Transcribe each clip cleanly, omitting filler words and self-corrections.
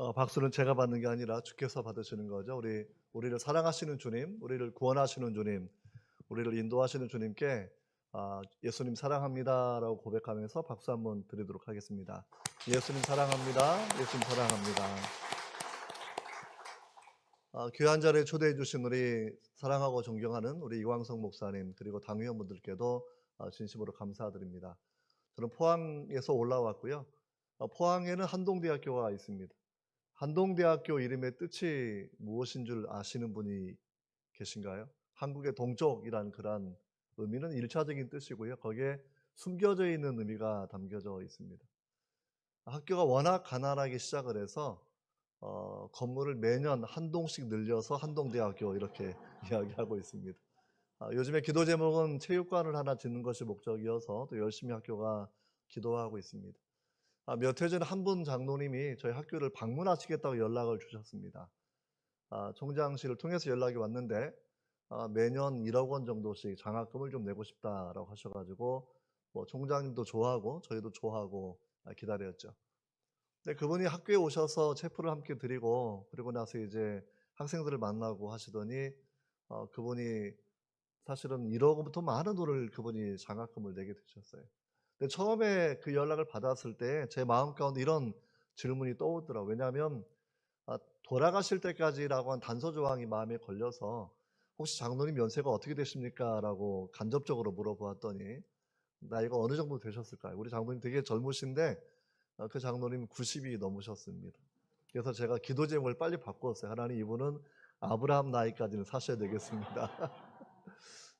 박수는 제가 받는 게 아니라 주께서 받으시는 거죠. 우리를 사랑하시는 주님, 우리를 구원하시는 주님, 우리를 인도하시는 주님께 예수님 사랑합니다라고 고백하면서 박수 한번 드리도록 하겠습니다. 예수님 사랑합니다. 예수님 사랑합니다. 귀한 자리에 초대해 주신 우리 사랑하고 존경하는 우리 이광석 목사님 그리고 당위원분들께도 진심으로 감사드립니다. 저는 포항에서 올라왔고요. 포항에는 한동대학교가 있습니다. 한동대학교 이름의 뜻이 무엇인 줄 아시는 분이 계신가요? 한국의 동쪽이라는 그런 의미는 1차적인 뜻이고요. 거기에 숨겨져 있는 의미가 담겨져 있습니다. 학교가 워낙 가난하게 시작을 해서 건물을 매년 한 동씩 늘려서 한동대학교 이렇게 이야기하고 있습니다. 요즘에 기도 제목은 체육관을 하나 짓는 것이 목적이어서 또 열심히 학교가 기도하고 있습니다. 몇 해 전에 한 분 장로님이 저희 학교를 방문하시겠다고 연락을 주셨습니다. 총장실을 통해서 연락이 왔는데 매년 1억 원 정도씩 장학금을 좀 내고 싶다라고 하셔가지고 뭐 총장님도 좋아하고 저희도 좋아하고 기다렸죠. 근데 그분이 학교에 오셔서 체프를 함께 드리고 그리고 나서 이제 학생들을 만나고 하시더니 그분이 사실은 1억 원부터 많은 돈을 그분이 장학금을 내게 되셨어요. 근데 처음에 그 연락을 받았을 때 제 마음 가운데 이런 질문이 떠오르더라고요. 왜냐하면 돌아가실 때까지라고 한 단서 조항이 마음에 걸려서 혹시 장로님 연세가 어떻게 되십니까? 라고 간접적으로 물어보았더니 나이가 어느 정도 되셨을까요? 우리 장로님 되게 젊으신데 그 장로님 90이 넘으셨습니다. 그래서 제가 기도 제목을 빨리 바꿨어요. 하나님, 이분은 아브라함 나이까지는 사셔야 되겠습니다.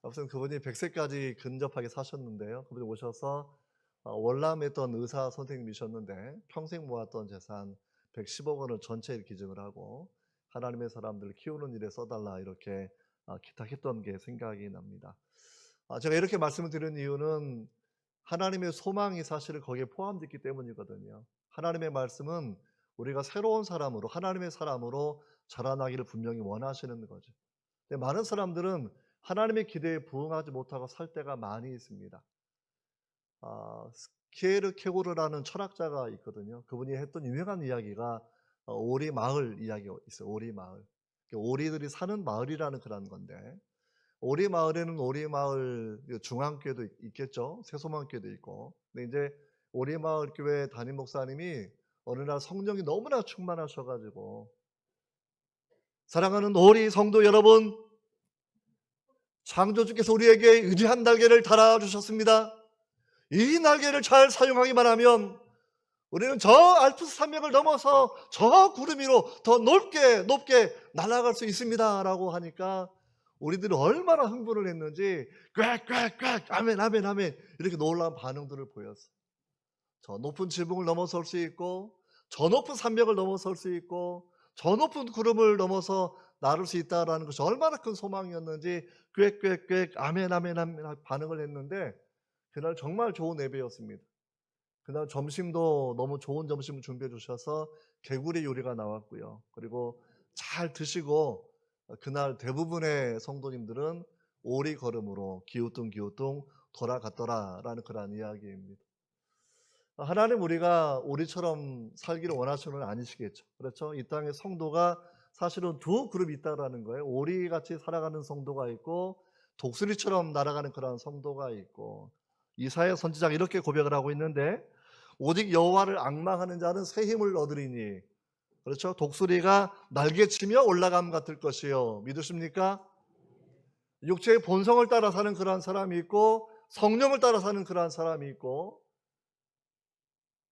아무튼 그분이 100세까지 근접하게 사셨는데요. 그분이 오셔서 월남에 있던 의사 선생님이셨는데 평생 모았던 재산 110억 원을 전체에 기증을 하고 하나님의 사람들을 키우는 일에 써달라 이렇게 기탁했던 게 생각이 납니다. 제가 이렇게 말씀을 드린 이유는 하나님의 소망이 사실 거기에 포함되어 있기 때문이거든요. 하나님의 말씀은 우리가 새로운 사람으로 하나님의 사람으로 자라나기를 분명히 원하시는 거죠. 근데 많은 사람들은 하나님의 기대에 부응하지 못하고 살 때가 많이 있습니다. 스키에르 케고르라는 철학자가 있거든요. 그분이 했던 유명한 이야기가 오리 마을 이야기가 있어요. 오리 마을. 오리들이 사는 마을이라는 그런 건데 오리 마을에는 오리 마을 중앙교회도 있겠죠. 새소망교회도 있고. 근데 이제 오리 마을 교회 담임 목사님이 어느 날 성령이 너무나 충만하셔가지고 사랑하는 오리 성도 여러분, 창조주께서 우리에게 위대한 날개를 달아주셨습니다. 이 날개를 잘 사용하기만 하면 우리는 저 알프스 산맥을 넘어서 저 구름 위로 더 높게 날아갈 수 있습니다 라고 하니까 우리들이 얼마나 흥분을 했는지 꽥꽥꽥 아멘 아멘 아멘 이렇게 놀라운 반응들을 보였어요. 저 높은 지붕을 넘어설 수 있고 저 높은 산맥을 넘어설 수 있고 저 높은 구름을 넘어서 나를 수 있다라는 것이 얼마나 큰 소망이었는지 꽥꽥꽥 아멘 아멘 아멘 반응을 했는데 그날 정말 좋은 예배였습니다. 그날 점심도 너무 좋은 점심을 준비해 주셔서 개구리 요리가 나왔고요. 그리고 잘 드시고 그날 대부분의 성도님들은 오리 걸음으로 기우뚱 돌아갔더라라는 그런 이야기입니다. 하나님 우리가 오리처럼 살기를 원하시는 건 아니시겠죠. 그렇죠? 이 땅에 성도가 사실은 두 그룹이 있다라는 거예요. 오리같이 살아가는 성도가 있고 독수리처럼 날아가는 그런 성도가 있고 이사야 선지자가 이렇게 고백을 하고 있는데 오직 여호와를 앙망하는 자는 새 힘을 얻으리니 그렇죠? 독수리가 날개치며 올라감 같을 것이요. 믿으십니까? 육체의 본성을 따라 사는 그러한 사람이 있고 성령을 따라 사는 그러한 사람이 있고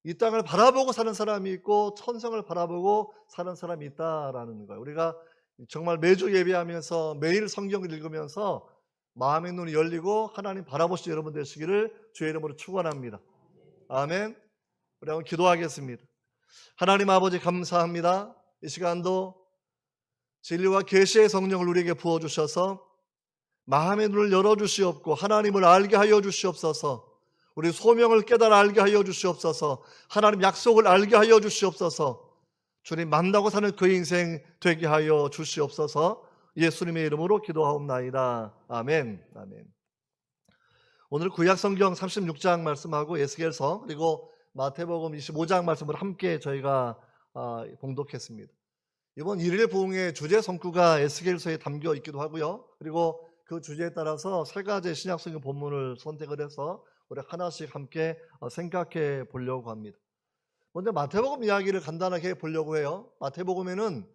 이 땅을 바라보고 사는 사람이 있고 천성을 바라보고 사는 사람이 있다라는 거예요. 우리가 정말 매주 예배하면서 매일 성경을 읽으면서 마음의 눈이 열리고 하나님 바라보시는 여러분 되시기를 주의 이름으로 축원합니다. 아멘. 우리 한번 기도하겠습니다. 하나님 아버지 감사합니다. 이 시간도 진리와 계시의 성령을 우리에게 부어주셔서 마음의 눈을 열어주시옵고 하나님을 알게 하여 주시옵소서. 우리 소명을 깨달아 알게 하여 주시옵소서. 하나님 약속을 알게 하여 주시옵소서. 주님 만나고 사는 그 인생 되게 하여 주시옵소서. 예수님의 이름으로 기도하옵나이다. 아멘. 아멘. 오늘 구약성경 36장 말씀하고 에스겔서 그리고 마태복음 25장 말씀을 함께 저희가 봉독했습니다. 이번 일일 부흥의 주제 성구가 에스겔서에 담겨 있기도 하고요. 그리고 그 주제에 따라서 세 가지 신약 성경 본문을 선택을 해서 우리 하나씩 함께 생각해 보려고 합니다. 먼저 마태복음 이야기를 간단하게 보려고 해요. 마태복음에는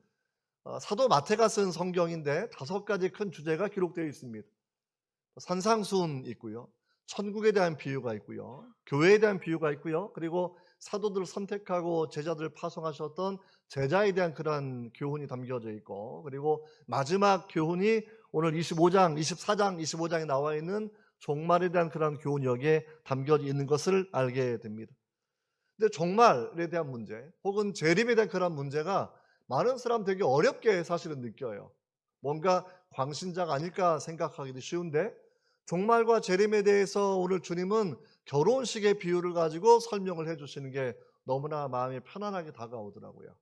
사도 마태가 쓴 성경인데 5가지 큰 주제가 기록되어 있습니다. 산상수훈 있고요. 천국에 대한 비유가 있고요. 교회에 대한 비유가 있고요. 그리고 사도들을 선택하고 제자들을 파송하셨던 제자에 대한 그러한 교훈이 담겨져 있고, 그리고 마지막 교훈이 오늘 25장, 24장, 25장에 나와 있는 종말에 대한 그러한 교훈이 여기에 담겨져 있는 것을 알게 됩니다. 근데 종말에 대한 문제 혹은 재림에 대한 그런 문제가 많은 사람 되게 어렵게 사실은 느껴요. 뭔가 광신자가 아닐까 생각하기도 쉬운데, 종말과 재림에 대해서 오늘 주님은 결혼식의 비유를 가지고 설명을 해주시는 게 너무나 마음이 편안하게 다가오더라고요.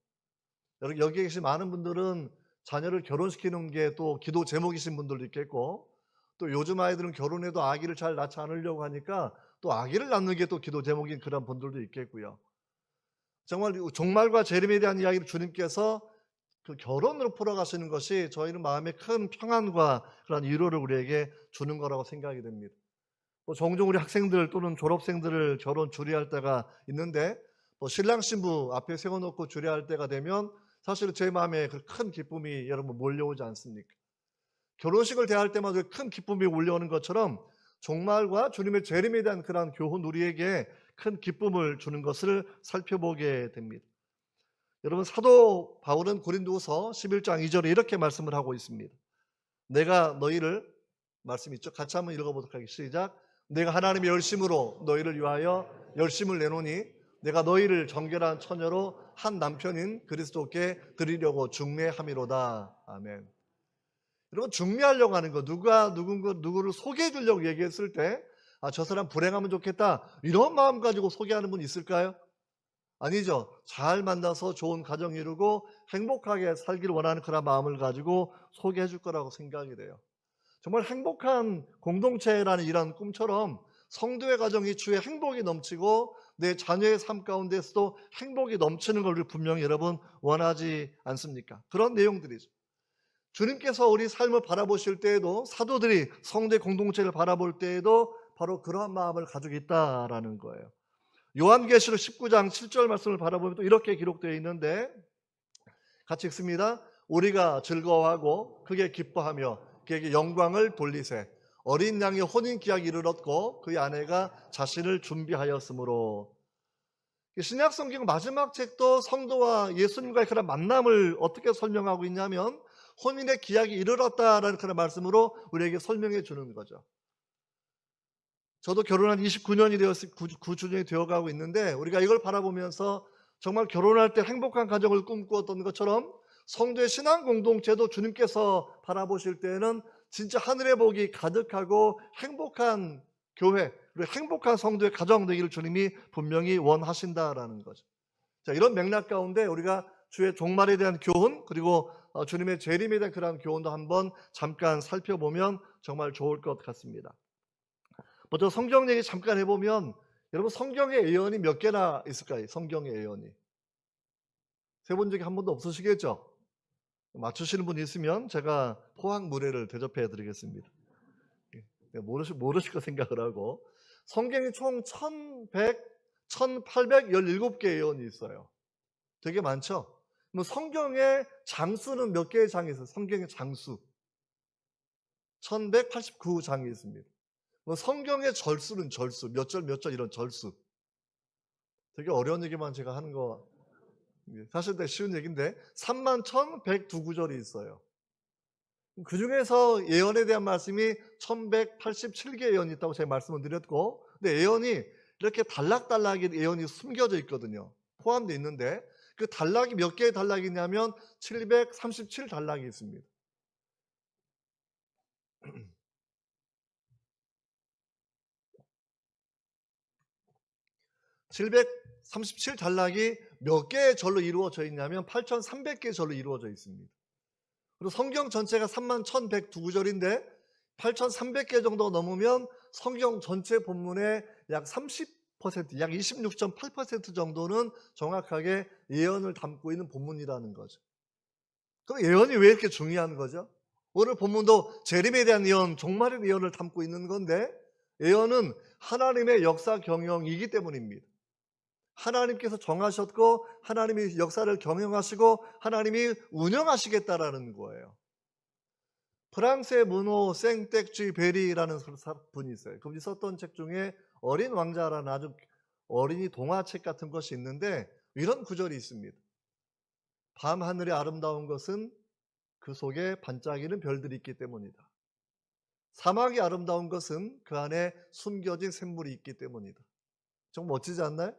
여기 계신 많은 분들은 자녀를 결혼시키는 게 또 기도 제목이신 분들도 있겠고, 또 요즘 아이들은 결혼해도 아기를 잘 낳지 않으려고 하니까 또 아기를 낳는 게 또 기도 제목인 그런 분들도 있겠고요. 정말 종말과 재림에 대한 이야기를 주님께서 그 결혼으로 풀어가시는 것이 저희는 마음에 큰 평안과 그런 위로를 우리에게 주는 거라고 생각이 됩니다. 또 종종 우리 학생들 또는 졸업생들을 결혼 주례할 때가 있는데, 신랑 신부 앞에 세워놓고 주례할 때가 되면 사실은 제 마음에 그 큰 기쁨이 여러분 몰려오지 않습니까? 결혼식을 대할 때마다 큰 기쁨이 몰려오는 것처럼 종말과 주님의 재림에 대한 그러한 교훈, 우리에게 큰 기쁨을 주는 것을 살펴보게 됩니다. 여러분, 사도 바울은 고린도후서 11장 2절에 이렇게 말씀을 하고 있습니다. 내가 너희를, 말씀 있죠? 같이 한번 읽어보도록 하겠습니다. 시작. 내가 하나님의 열심으로 너희를 위하여 열심을 내노니 내가 너희를 정결한 처녀로 한 남편인 그리스도께 드리려고 중매함이로다. 아멘. 여러분, 중매하려고 하는 거, 누구를 소개해 주려고 얘기했을 때, 저 사람 불행하면 좋겠다, 이런 마음 가지고 소개하는 분 있을까요? 아니죠. 잘 만나서 좋은 가정 이루고 행복하게 살기를 원하는 그런 마음을 가지고 소개해 줄 거라고 생각이 돼요. 정말 행복한 공동체라는 이런 꿈처럼 성도의 가정이 주의 행복이 넘치고 내 자녀의 삶 가운데서도 행복이 넘치는 걸 우리 분명히 여러분 원하지 않습니까? 그런 내용들이죠. 주님께서 우리 삶을 바라보실 때에도, 사도들이 성도의 공동체를 바라볼 때에도 바로 그러한 마음을 가지고 있다라는 거예요. 요한계시록 19장 7절 말씀을 바라보면 또 이렇게 기록되어 있는데, 같이 읽습니다. 우리가 즐거워하고 크게 기뻐하며 그에게 영광을 돌리세. 어린 양의 혼인기약이 이르렀고 그의 아내가 자신을 준비하였으므로. 신약 성경 마지막 책도 성도와 예수님과의 그런 만남을 어떻게 설명하고 있냐면, 혼인의 기약이 이르렀다라는 그런 말씀으로 우리에게 설명해 주는 거죠. 저도 결혼한 29년이 9주년이 되어가고 있는데, 우리가 이걸 바라보면서 정말 결혼할 때 행복한 가정을 꿈꾸었던 것처럼 성도의 신앙 공동체도 주님께서 바라보실 때에는 진짜 하늘의 복이 가득하고 행복한 교회, 그리고 행복한 성도의 가정 되기를 주님이 분명히 원하신다라는 거죠. 자, 이런 맥락 가운데 우리가 주의 종말에 대한 교훈, 그리고 주님의 재림에 대한 그러한 교훈도 한번 잠깐 살펴보면 정말 좋을 것 같습니다. 먼저 성경 얘기 잠깐 해보면, 여러분, 성경의 예언이 몇 개나 있을까요? 성경의 예언이 세본 적이 한 번도 없으시겠죠? 맞추시는 분이 있으면 제가 포항 물회를 대접해 드리겠습니다. 모르실 거 생각을 하고, 성경이 총 1817개 예언이 있어요. 되게 많죠? 성경의 장수는 몇 개의 장이 있어요? 성경의 장수 1189장이 있습니다. 성경의 절수는 절수, 몇 절 몇 절 이런 절수. 되게 어려운 얘기만 제가 하는 거, 사실 되게 쉬운 얘기인데 31,102구절이 있어요. 그 중에서 예언에 대한 말씀이 1187개 예언이 있다고 제가 말씀을 드렸고, 근데 예언이 이렇게 단락단락의 예언이 숨겨져 있거든요. 포함되어 있는데, 그 단락이 몇 개의 단락이 있냐면 737단락이 있습니다. 737단락이 몇 개의 절로 이루어져 있냐면 8,300개의 절로 이루어져 있습니다. 그리고 성경 전체가 31,102구절인데 8,300개 정도 넘으면 성경 전체 본문의 약 약 26.8% 정도는 정확하게 예언을 담고 있는 본문이라는 거죠. 그럼 예언이 왜 이렇게 중요한 거죠? 오늘 본문도 재림에 대한 예언, 종말의 예언을 담고 있는 건데, 예언은 하나님의 역사 경영이기 때문입니다. 하나님께서 정하셨고 하나님이 역사를 경영하시고 하나님이 운영하시겠다라는 거예요. 프랑스의 문호 생텍쥐베리라는 분이 있어요. 그분이 썼던 책 중에 어린 왕자라는 아주 어린이 동화책 같은 것이 있는데 이런 구절이 있습니다. 밤하늘의 아름다운 것은 그 속에 반짝이는 별들이 있기 때문이다. 사막이 아름다운 것은 그 안에 숨겨진 샘물이 있기 때문이다. 정말 멋지지 않나요?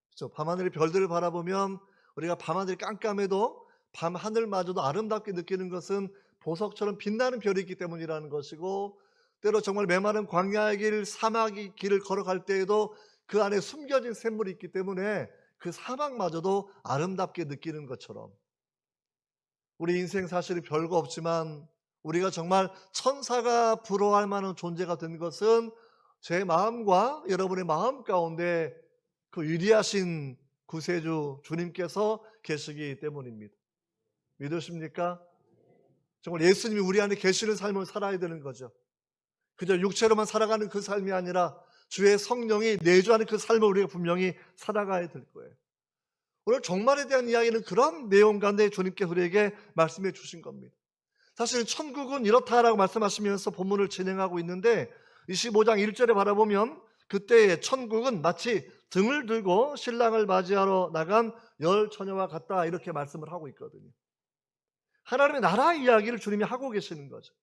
그렇죠? 밤하늘의 별들을 바라보면 우리가 밤하늘이 깜깜해도 밤하늘마저도 아름답게 느끼는 것은 보석처럼 빛나는 별이 있기 때문이라는 것이고, 때로 정말 메마른 광야의 길, 사막의 길을 걸어갈 때에도 그 안에 숨겨진 샘물이 있기 때문에 그 사막마저도 아름답게 느끼는 것처럼, 우리 인생 사실이 별거 없지만 우리가 정말 천사가 부러워할 만한 존재가 된 것은 제 마음과 여러분의 마음 가운데 그 위대하신 구세주 주님께서 계시기 때문입니다. 믿으십니까? 정말 예수님이 우리 안에 계시는 삶을 살아야 되는 거죠. 그저 육체로만 살아가는 그 삶이 아니라 주의 성령이 내주하는 그 삶을 우리가 분명히 살아가야 될 거예요. 오늘 종말에 대한 이야기는 그런 내용 가운데 주님께서 우리에게 말씀해 주신 겁니다. 사실 천국은 이렇다라고 말씀하시면서 본문을 진행하고 있는데 25장 1절에 바라보면 그때의 천국은 마치 등을 들고 신랑을 맞이하러 나간 열 처녀와 같다, 이렇게 말씀을 하고 있거든요. 하나님의 나라 이야기를 주님이 하고 계시는 거죠.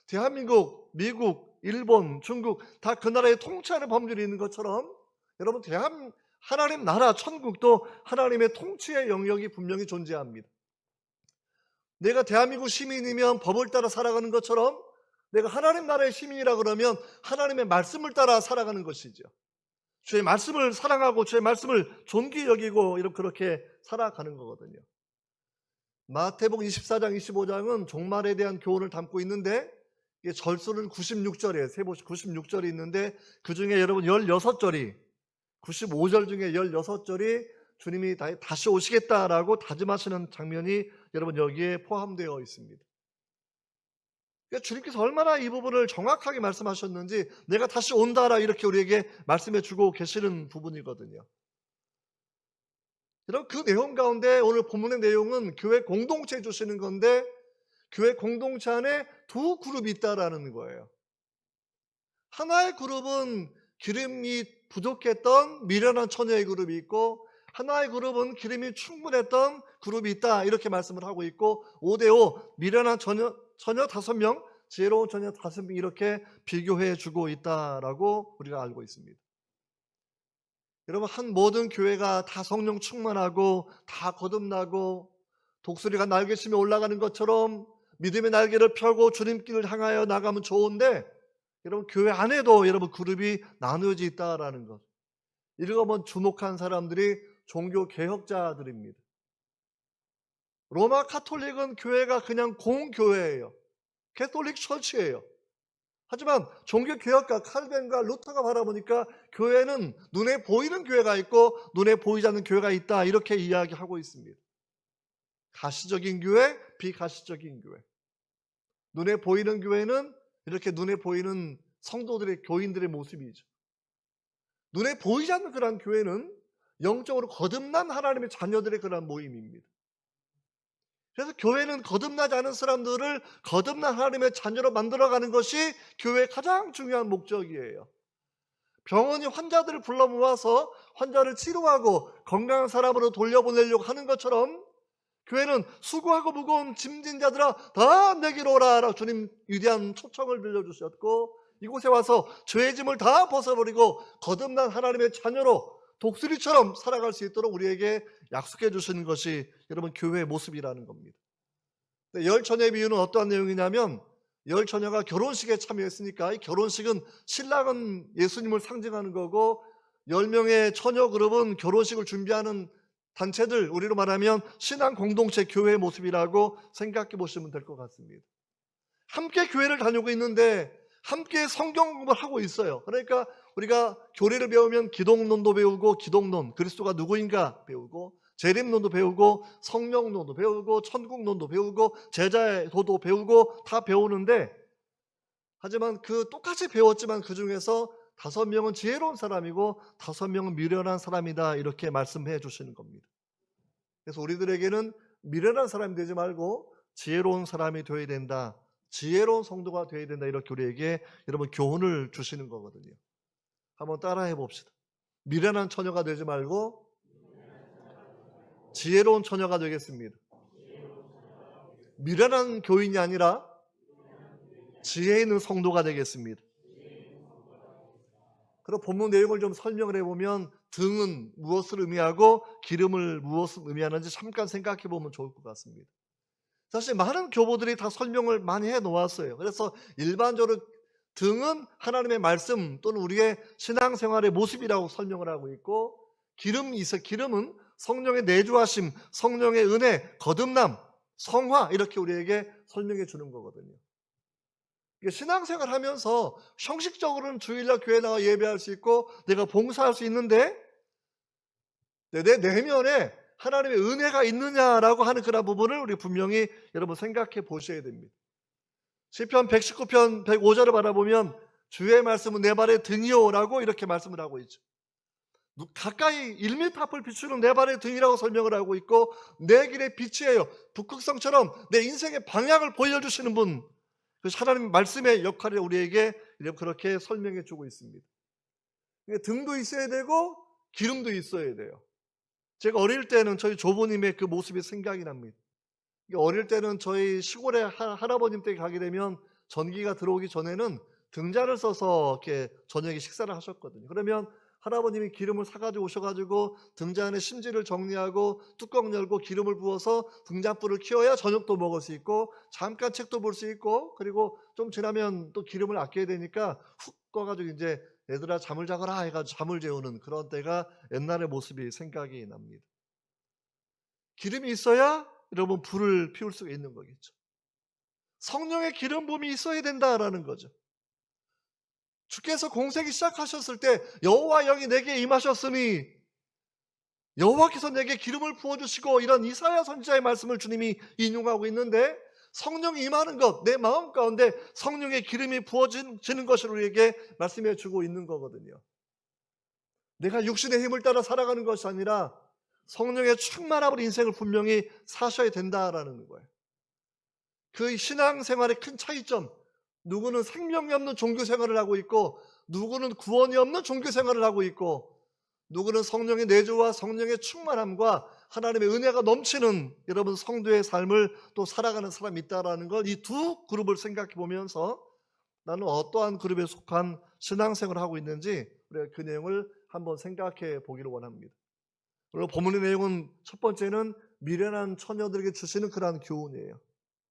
대한민국, 미국, 일본, 중국 다 그 나라에 통치하는 법률이 있는 것처럼 여러분 하나님 나라 천국도 하나님의 통치의 영역이 분명히 존재합니다. 내가 대한민국 시민이면 법을 따라 살아가는 것처럼 내가 하나님 나라의 시민이라 그러면 하나님의 말씀을 따라 살아가는 것이죠. 주의 말씀을 사랑하고 주의 말씀을 존귀 여기고 그렇게 살아가는 거거든요. 마태복음 24장 25장은 종말에 대한 교훈을 담고 있는데 절수는 96절이에요. 세보시 96절이 있는데 그 중에 여러분 16절이 95절 중에 16절이 주님이 다시 오시겠다라고 다짐하시는 장면이 여러분 여기에 포함되어 있습니다. 그러니까 주님께서 얼마나 이 부분을 정확하게 말씀하셨는지 내가 다시 온다라 이렇게 우리에게 말씀해 주고 계시는 부분이거든요. 여러분 그 내용 가운데 오늘 본문의 내용은 교회 공동체 주시는 건데 교회 공동체 안에 두 그룹이 있다라는 거예요. 하나의 그룹은 기름이 부족했던 미련한 처녀의 그룹이 있고 하나의 그룹은 기름이 충분했던 그룹이 있다, 이렇게 말씀을 하고 있고 5대5 미련한 처녀 5명, 지혜로운 처녀 5명 이렇게 비교해 주고 있다라고 우리가 알고 있습니다. 여러분 한 모든 교회가 다 성령 충만하고 다 거듭나고 독수리가 날개치며 올라가는 것처럼 믿음의 날개를 펴고 주님길을 향하여 나가면 좋은데 여러분 교회 안에도 여러분 그룹이 나누어져 있다라는 것, 이거 한번 주목한 사람들이 종교 개혁자들입니다. 로마 카톨릭은 교회가 그냥 공교회예요. 캐톨릭 처치예요. 하지만 종교 개혁가 칼빈과 루터가 바라보니까 교회는 눈에 보이는 교회가 있고 눈에 보이지 않는 교회가 있다, 이렇게 이야기하고 있습니다. 가시적인 교회, 비가시적인 교회. 눈에 보이는 교회는 이렇게 눈에 보이는 성도들의 교인들의 모습이죠. 눈에 보이지 않는 그러한 교회는 영적으로 거듭난 하나님의 자녀들의 그러한 모임입니다. 그래서 교회는 거듭나지 않은 사람들을 거듭난 하나님의 자녀로 만들어가는 것이 교회의 가장 중요한 목적이에요. 병원이 환자들을 불러 모아서 환자를 치료하고 건강한 사람으로 돌려보내려고 하는 것처럼 교회는 수고하고 무거운 짐진 자들아 다 내게로 오라, 주님 위대한 초청을 들려주셨고 이곳에 와서 죄의 짐을 다 벗어버리고 거듭난 하나님의 자녀로 독수리처럼 살아갈 수 있도록 우리에게 약속해 주시는 것이 여러분 교회의 모습이라는 겁니다. 열 처녀의 비유는 어떠한 내용이냐면 열 처녀가 결혼식에 참여했으니까 이 결혼식은 신랑은 예수님을 상징하는 거고 10명의 처녀 그룹은 결혼식을 준비하는 단체들, 우리로 말하면 신앙 공동체 교회의 모습이라고 생각해 보시면 될 것 같습니다. 함께 교회를 다니고 있는데 함께 성경 공부를 하고 있어요. 그러니까 우리가 교리를 배우면 기독론도 배우고, 기독론, 그리스도가 누구인가 배우고, 재림론도 배우고, 성령론도 배우고, 천국론도 배우고, 제자의 도도 배우고 다 배우는데, 하지만 그 똑같이 배웠지만 그 중에서 5명은 지혜로운 사람이고 5명은 미련한 사람이다, 이렇게 말씀해 주시는 겁니다. 그래서 우리들에게는 미련한 사람이 되지 말고 지혜로운 사람이 되어야 된다, 지혜로운 성도가 되어야 된다, 이렇게 우리에게 여러분 교훈을 주시는 거거든요. 한번 따라해 봅시다. 미련한 처녀가 되지 말고 지혜로운 처녀가 되겠습니다. 미련한 교인이 아니라 지혜 있는 성도가 되겠습니다. 그럼 본문 내용을 좀 설명을 해보면 등은 무엇을 의미하고 기름을 무엇을 의미하는지 잠깐 생각해 보면 좋을 것 같습니다. 사실 많은 교보들이 다 설명을 많이 해 놓았어요. 그래서 일반적으로 등은 하나님의 말씀 또는 우리의 신앙생활의 모습이라고 설명을 하고 있고, 기름은 성령의 내주하심, 성령의 은혜, 거듭남, 성화, 이렇게 우리에게 설명해 주는 거거든요. 신앙생활 하면서 형식적으로는 주일날 교회 나와 예배할 수 있고 내가 봉사할 수 있는데, 내 내면에 하나님의 은혜가 있느냐라고 하는 그런 부분을 우리 분명히 여러분 생각해 보셔야 됩니다. 시편 119편 105절을 바라보면 주의 말씀은 내 발의 등이요라고 이렇게 말씀을 하고 있죠. 가까이 1m 앞을 비추는 내 발의 등이라고 설명을 하고 있고, 내 길의 빛이에요. 북극성처럼 내 인생의 방향을 보여주시는 분, 하나님 말씀의 역할을 우리에게 그렇게 설명해 주고 있습니다. 등도 있어야 되고 기름도 있어야 돼요. 제가 어릴 때는 저희 조부님의 그 모습이 생각이 납니다. 어릴 때는 저희 시골에 할아버님 댁에 가게 되면 전기가 들어오기 전에는 등잔을 써서 이렇게 저녁에 식사를 하셨거든요. 그러면 할아버님이 기름을 사가지고 오셔가지고 등잔에 심지를 정리하고 뚜껑 열고 기름을 부어서 등잔불을 켜야 저녁도 먹을 수 있고 잠깐 책도 볼 수 있고, 그리고 좀 지나면 또 기름을 아껴야 되니까 훅 꺼가지고 이제 얘들아 잠을 자거라 해가지고 잠을 재우는 그런 때가 옛날의 모습이 생각이 납니다. 기름이 있어야 여러분 불을 피울 수가 있는 거겠죠. 성령의 기름 부음이 있어야 된다라는 거죠. 주께서 공생이 시작하셨을 때 여호와 영이 내게 임하셨으니, 여호와께서 내게 기름을 부어주시고, 이런 이사야 선지자의 말씀을 주님이 인용하고 있는데, 성령이 임하는 것, 내 마음 가운데 성령의 기름이 부어지는 것을 우리에게 말씀해 주고 있는 거거든요. 내가 육신의 힘을 따라 살아가는 것이 아니라 성령의 충만함으로 인생을 분명히 사셔야 된다라는 거예요. 그 신앙생활의 큰 차이점, 누구는 생명이 없는 종교생활을 하고 있고, 누구는 구원이 없는 종교생활을 하고 있고, 누구는 성령의 내주와 성령의 충만함과 하나님의 은혜가 넘치는 여러분 성도의 삶을 또 살아가는 사람이 있다는 걸, 이 두 그룹을 생각해 보면서 나는 어떠한 그룹에 속한 신앙생활을 하고 있는지 우리가 그 내용을 한번 생각해 보기를 원합니다. 그리고 본문의 내용은 첫 번째는 미련한 처녀들에게 주시는 그러한 교훈이에요.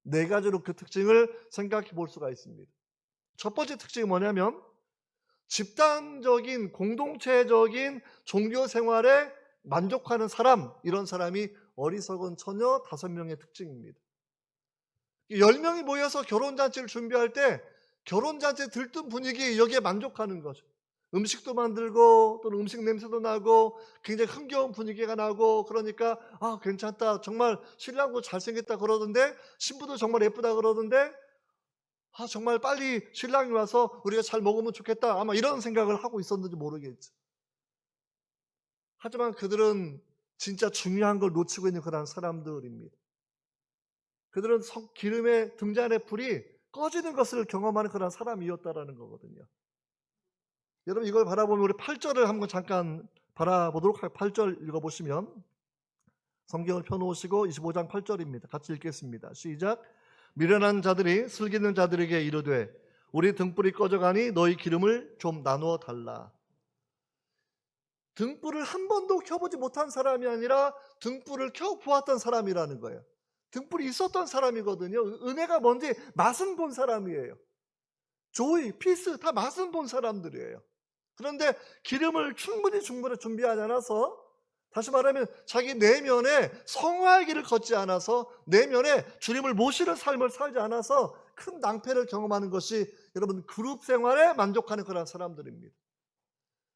4가지로 그 특징을 생각해 볼 수가 있습니다. 첫 번째 특징이 뭐냐면, 집단적인 공동체적인 종교 생활에 만족하는 사람, 이런 사람이 어리석은 처녀 5명의 특징입니다. 10명이 모여서 결혼잔치를 준비할 때 결혼잔치에 들뜬 분위기, 여기에 만족하는 거죠. 음식도 만들고 또는 음식 냄새도 나고 굉장히 흥겨운 분위기가 나고, 그러니까 괜찮다, 정말 신랑도 잘생겼다 그러던데, 신부도 정말 예쁘다 그러던데, 정말 빨리 신랑이 와서 우리가 잘 먹으면 좋겠다, 아마 이런 생각을 하고 있었는지 모르겠죠. 하지만 그들은 진짜 중요한 걸 놓치고 있는 그런 사람들입니다. 그들은 기름의 등잔의 불이 꺼지는 것을 경험하는 그런 사람이었다라는 거거든요. 여러분 이걸 바라보면 우리 8절을 한번 잠깐 바라보도록 할게요. 8절 읽어보시면, 성경을 펴놓으시고 25장 8절입니다. 같이 읽겠습니다. 시작. 미련한 자들이 슬기는 자들에게 이르되 우리 등불이 꺼져가니 너희 기름을 좀 나누어 달라. 등불을 한 번도 켜보지 못한 사람이 아니라 등불을 켜보았던 사람이라는 거예요. 등불이 있었던 사람이거든요. 은혜가 뭔지 맛은 본 사람이에요. 조이, 피스 다 맛은 본 사람들이에요. 그런데 기름을 충분히 준비하지 않아서, 다시 말하면 자기 내면에 성화의 길을 걷지 않아서, 내면에 주님을 모시는 삶을 살지 않아서 큰 낭패를 경험하는 것이 여러분 그룹 생활에 만족하는 그런 사람들입니다.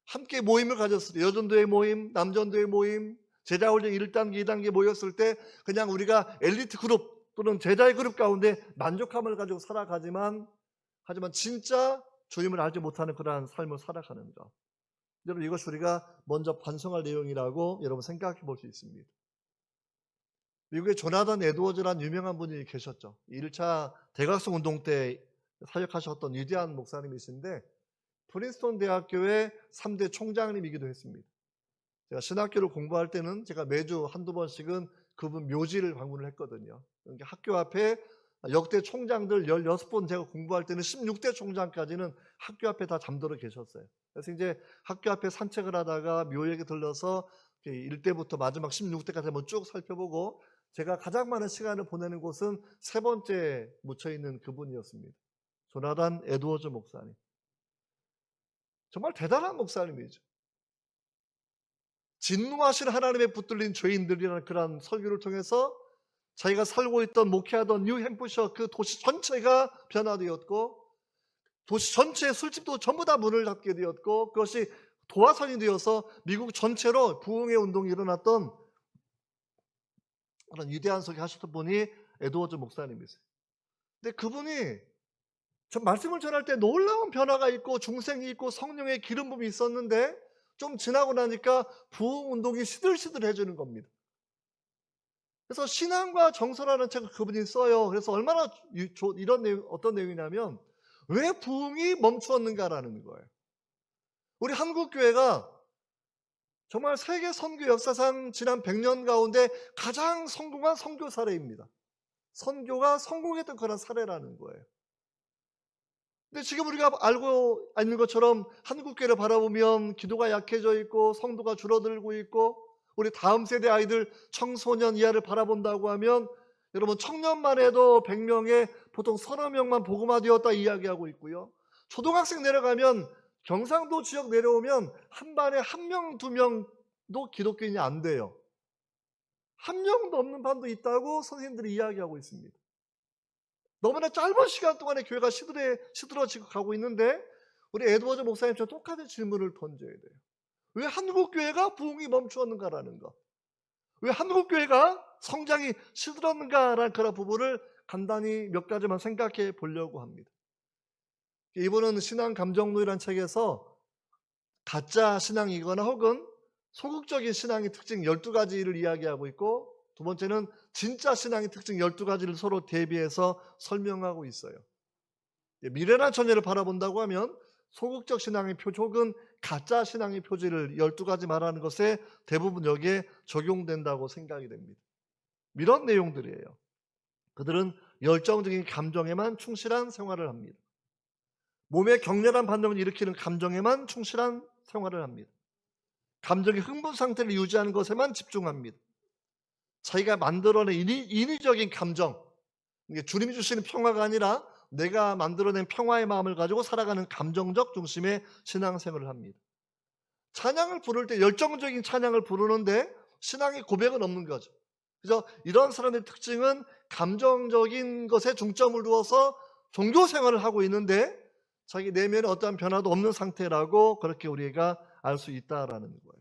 함께 모임을 가졌을 때 여전도의 모임, 남전도의 모임, 제자훈련 1단계, 2단계 모였을 때 그냥 우리가 엘리트 그룹 또는 제자의 그룹 가운데 만족함을 가지고 살아가지만 하지만 진짜 주님을 알지 못하는 그러한 삶을 살아가는 것. 여러분 이것이 우리가 먼저 반성할 내용이라고 여러분 생각해 볼 수 있습니다. 미국의 조나단 에드워즈라는 유명한 분이 계셨죠. 1차 대각성 운동 때 사역하셨던 위대한 목사님이신데 프린스턴 대학교의 3대 총장님이기도 했습니다. 제가 신학교를 공부할 때는 제가 매주 한두 번씩은 그분 묘지를 방문을 했거든요. 그러니까 학교 앞에 역대 총장들 16번 제가 공부할 때는 16대 총장까지는 학교 앞에 다 잠들어 계셨어요. 그래서 이제 학교 앞에 산책을 하다가 묘역에 들러서 1대부터 마지막 16대까지 한번 쭉 살펴보고 제가 가장 많은 시간을 보내는 곳은 세 번째 묻혀있는 그분이었습니다. 조나단 에드워즈 목사님. 정말 대단한 목사님이죠. 진노하신 하나님의 붙들린 죄인들이라는 그런 설교를 통해서 자기가 살고 있던 목회하던 뉴햄프셔 그 도시 전체가 변화되었고 도시 전체의 술집도 전부 다 문을 닫게 되었고 그것이 도화선이 되어서 미국 전체로 부흥의 운동이 일어났던 그런 위대한 설교 하셨던 분이 에드워즈 목사님이세요. 근데 그분이 전 말씀을 전할 때 놀라운 변화가 있고 중생이 있고 성령의 기름 부음이 있었는데 좀 지나고 나니까 부흥 운동이 시들시들해지는 겁니다. 그래서 신앙과 정서라는 책을 그분이 써요. 그래서 얼마나 이런 내용, 어떤 내용이냐면 왜 부흥이 멈추었는가라는 거예요. 우리 한국교회가 정말 세계 선교 역사상 지난 100년 가운데 가장 성공한 선교 사례입니다. 선교가 성공했던 그런 사례라는 거예요. 근데 지금 우리가 알고 있는 것처럼 한국교회를 바라보면 기도가 약해져 있고 성도가 줄어들고 있고 우리 다음 세대 아이들 청소년 이하를 바라본다고 하면 여러분 청년만 해도 100명에 보통 30명만 복음화되었다 이야기하고 있고요. 초등학생 내려가면 경상도 지역 내려오면 한 반에 1명, 2명도 기독교인이 안 돼요. 1명도 없는 반도 있다고 선생님들이 이야기하고 있습니다. 너무나 짧은 시간 동안에 교회가 시들어지고 가고 있는데 우리 에드워즈 목사님처럼 똑같은 질문을 던져야 돼요. 왜 한국교회가 부흥이 멈추었는가라는 것. 왜 한국교회가 성장이 시들었는가라는 그런 부분을 간단히 몇 가지만 생각해 보려고 합니다. 이분은 신앙감정론이라는 책에서 가짜 신앙이거나 혹은 소극적인 신앙의 특징 12가지를 이야기하고 있고 두 번째는 진짜 신앙의 특징 12가지를 서로 대비해서 설명하고 있어요. 미래나 전예를 바라본다고 하면 소극적 신앙의 표지 혹은 가짜 신앙의 표지를 12가지 말하는 것에 대부분 여기에 적용된다고 생각이 됩니다. 이런 내용들이에요. 그들은 열정적인 감정에만 충실한 생활을 합니다. 몸에 격렬한 반응을 일으키는 감정에만 충실한 생활을 합니다. 감정의 흥분 상태를 유지하는 것에만 집중합니다. 자기가 만들어낸 인위적인 감정, 이게 주님이 주시는 평화가 아니라 내가 만들어낸 평화의 마음을 가지고 살아가는 감정적 중심의 신앙생활을 합니다. 찬양을 부를 때 열정적인 찬양을 부르는데 신앙의 고백은 없는 거죠. 그래서 이런 사람들의 특징은 감정적인 것에 중점을 두어서 종교생활을 하고 있는데 자기 내면에 어떠한 변화도 없는 상태라고 그렇게 우리가 알 수 있다라는 거예요.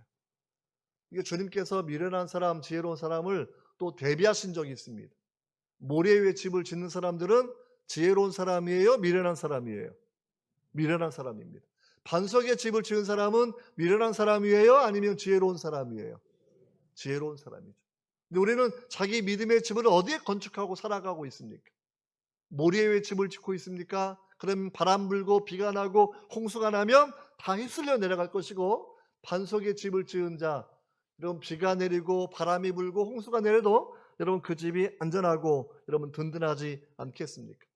이게 주님께서 미련한 사람, 지혜로운 사람을 또 대비하신 적이 있습니다. 모래 위에 집을 짓는 사람들은 지혜로운 사람이에요? 미련한 사람이에요? 미련한 사람입니다. 반석에 집을 지은 사람은 미련한 사람이에요? 아니면 지혜로운 사람이에요? 지혜로운 사람이죠. 근데 우리는 자기 믿음의 집을 어디에 건축하고 살아가고 있습니까? 모래 위에 집을 짓고 있습니까? 그러면 바람 불고 비가 나고 홍수가 나면 다 휩쓸려 내려갈 것이고 반석에 집을 지은 자, 여러분 비가 내리고 바람이 불고 홍수가 내려도 여러분 그 집이 안전하고 여러분 든든하지 않겠습니까?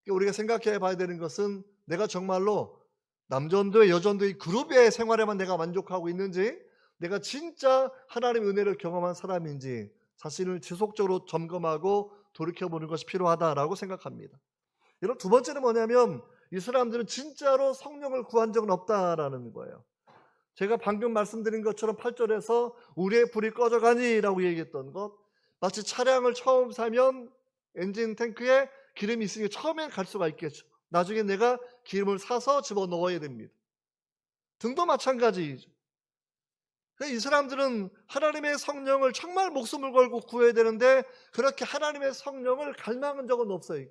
우리가 생각해 봐야 되는 것은 내가 정말로 남전도의 여전도의 그룹의 생활에만 내가 만족하고 있는지 내가 진짜 하나님의 은혜를 경험한 사람인지 자신을 지속적으로 점검하고 돌이켜보는 것이 필요하다라고 생각합니다. 여러분 두 번째는 뭐냐면 이 사람들은 진짜로 성령을 구한 적은 없다라는 거예요. 제가 방금 말씀드린 것처럼 8절에서 우리의 불이 꺼져가니라고 얘기했던 것 마치 차량을 처음 사면 엔진 탱크에 기름이 있으니까 처음엔 갈 수가 있겠죠. 나중에 내가 기름을 사서 집어넣어야 됩니다. 등도 마찬가지죠. 이 사람들은 하나님의 성령을 정말 목숨을 걸고 구해야 되는데 그렇게 하나님의 성령을 갈망한 적은 없어요.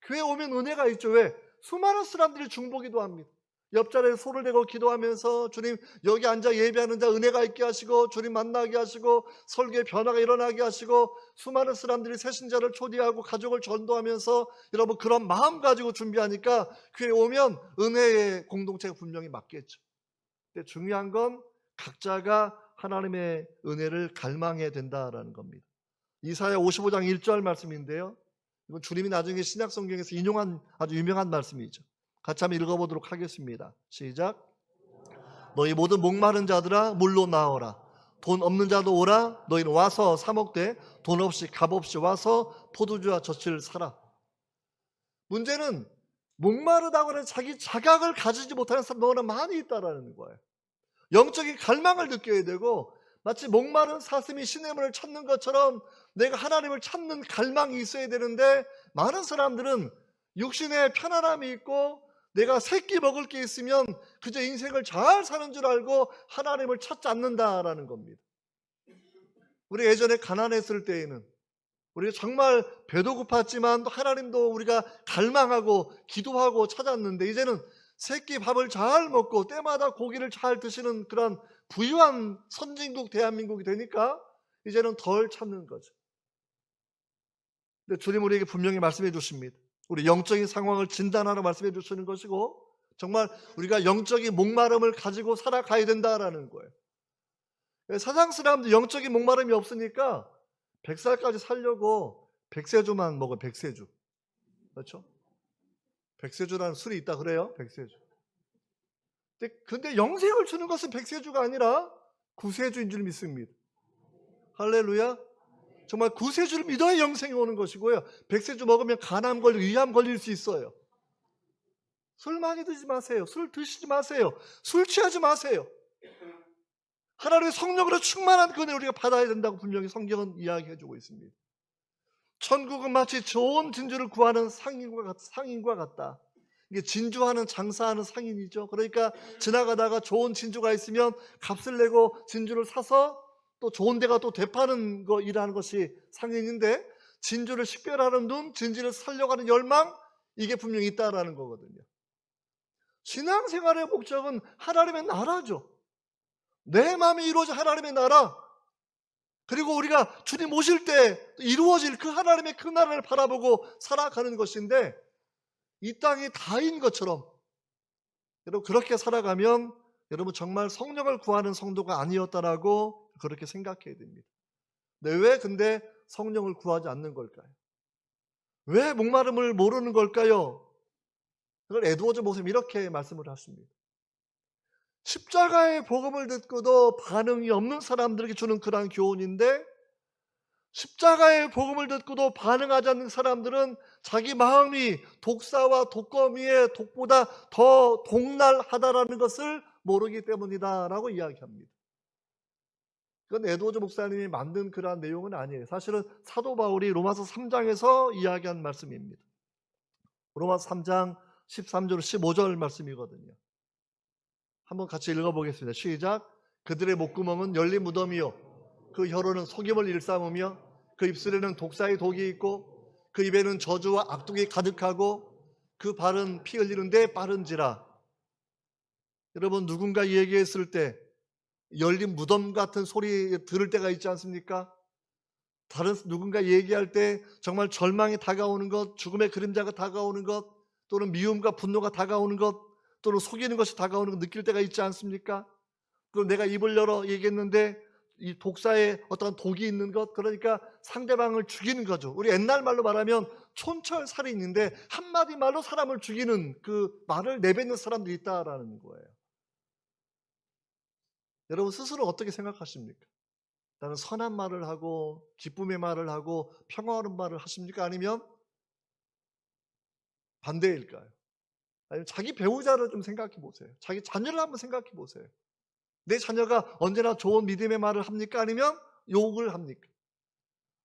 교회 오면 은혜가 있죠. 왜? 수많은 사람들이 중보기도 합니다. 옆자리에 손을 대고 기도하면서 주님 여기 앉아 예배하는 자 은혜가 있게 하시고 주님 만나게 하시고 설교의 변화가 일어나게 하시고 수많은 사람들이 새신자를 초대하고 가족을 전도하면서 여러분 그런 마음 가지고 준비하니까 교회 오면 은혜의 공동체가 분명히 맞겠죠. 근데 중요한 건 각자가 하나님의 은혜를 갈망해야 된다라는 겁니다. 이사야 55장 1절 말씀인데요. 이건 주님이 나중에 신약 성경에서 인용한 아주 유명한 말씀이죠. 같이 한번 읽어보도록 하겠습니다. 시작. 너희 모든 목마른 자들아 물로 나오라. 돈 없는 자도 오라. 너희는 와서 사 먹되 돈 없이 값 없이 와서 포도주와 젖을 사라. 문제는 목마르다고 해서 자기 자각을 가지지 못하는 사람 너무나 많이 있다라는 거예요. 영적인 갈망을 느껴야 되고 마치 목마른 사슴이 시냇물을 찾는 것처럼 내가 하나님을 찾는 갈망이 있어야 되는데 많은 사람들은 육신에 편안함이 있고 내가 새끼 먹을 게 있으면 그저 인생을 잘 사는 줄 알고 하나님을 찾지 않는다라는 겁니다. 우리 예전에 가난했을 때에는 우리가 정말 배도 고팠지만 하나님도 우리가 갈망하고 기도하고 찾았는데 이제는 새끼 밥을 잘 먹고 때마다 고기를 잘 드시는 그런 부유한 선진국 대한민국이 되니까 이제는 덜 찾는 거죠. 근데 주님 우리에게 분명히 말씀해 주십니다. 우리 영적인 상황을 진단하러 말씀해 주시는 것이고 정말 우리가 영적인 목마름을 가지고 살아가야 된다라는 거예요. 세상 사람들 영적인 목마름이 없으니까 100살까지 살려고 백세주만 먹어요. 백세주. 그렇죠? 백세주라는 술이 있다 그래요. 백세주. 근데 영생을 주는 것은 백세주가 아니라 구세주인 줄 믿습니다. 할렐루야. 정말 구세주를 믿어야 영생이 오는 것이고요. 백세주 먹으면 간암 걸리고 위암 걸릴 수 있어요. 술 많이 드시지 마세요. 술 드시지 마세요. 술 취하지 마세요. 하나님의 성령으로 충만한 그 은혜를 우리가 받아야 된다고 분명히 성경은 이야기해주고 있습니다. 천국은 마치 좋은 진주를 구하는 상인과 같다. 이게 진주하는 장사하는 상인이죠. 그러니까 지나가다가 좋은 진주가 있으면 값을 내고 진주를 사서 또 좋은 데가 또 되파는 거 일하는 것이 상인인데 진주를 식별하는 눈, 진주를 살려가는 열망 이게 분명히 있다라는 거거든요. 신앙생활의 목적은 하나님의 나라죠. 내 마음이 이루어진 하나님의 나라 그리고 우리가 주님 오실 때 이루어질 그 하나님의 그 나라를 바라보고 살아가는 것인데 이 땅이 다인 것처럼 여러분 그렇게 살아가면 여러분 정말 성령을 구하는 성도가 아니었다라고 그렇게 생각해야 됩니다. 왜 근데 성령을 구하지 않는 걸까요? 왜 목마름을 모르는 걸까요? 그걸 에드워즈 목사님이 이렇게 말씀을 하십니다. 십자가의 복음을 듣고도 반응이 없는 사람들에게 주는 그러한 교훈인데 십자가의 복음을 듣고도 반응하지 않는 사람들은 자기 마음이 독사와 독거미의 독보다 더 독날하다라는 것을 모르기 때문이다라고 이야기합니다. 그건 에드워즈 목사님이 만든 그러한 내용은 아니에요. 사실은 사도 바울이 로마서 3장에서 이야기한 말씀입니다. 로마서 3장 13절 15절 말씀이거든요. 한번 같이 읽어보겠습니다. 시작. 그들의 목구멍은 열린 무덤이요 그 혀로는 속임을 일삼으며 그 입술에는 독사의 독이 있고 그 입에는 저주와 악독이 가득하고 그 발은 피 흘리는데 빠른지라. 여러분 누군가 얘기했을 때 열린 무덤 같은 소리 들을 때가 있지 않습니까? 다른 누군가 얘기할 때 정말 절망이 다가오는 것, 죽음의 그림자가 다가오는 것, 또는 미움과 분노가 다가오는 것, 또는 속이는 것이 다가오는 것 느낄 때가 있지 않습니까? 그럼 내가 입을 열어 얘기했는데 이 독사에 어떤 독이 있는 것, 그러니까 상대방을 죽이는 거죠. 우리 옛날 말로 말하면 촌철살인인데 한마디 말로 사람을 죽이는 그 말을 내뱉는 사람들이 있다라는 거예요. 여러분 스스로 어떻게 생각하십니까? 나는 선한 말을 하고 기쁨의 말을 하고 평화로운 말을 하십니까? 아니면 반대일까요? 아니면 자기 배우자를 좀 생각해 보세요. 자기 자녀를 한번 생각해 보세요. 내 자녀가 언제나 좋은 믿음의 말을 합니까? 아니면 욕을 합니까?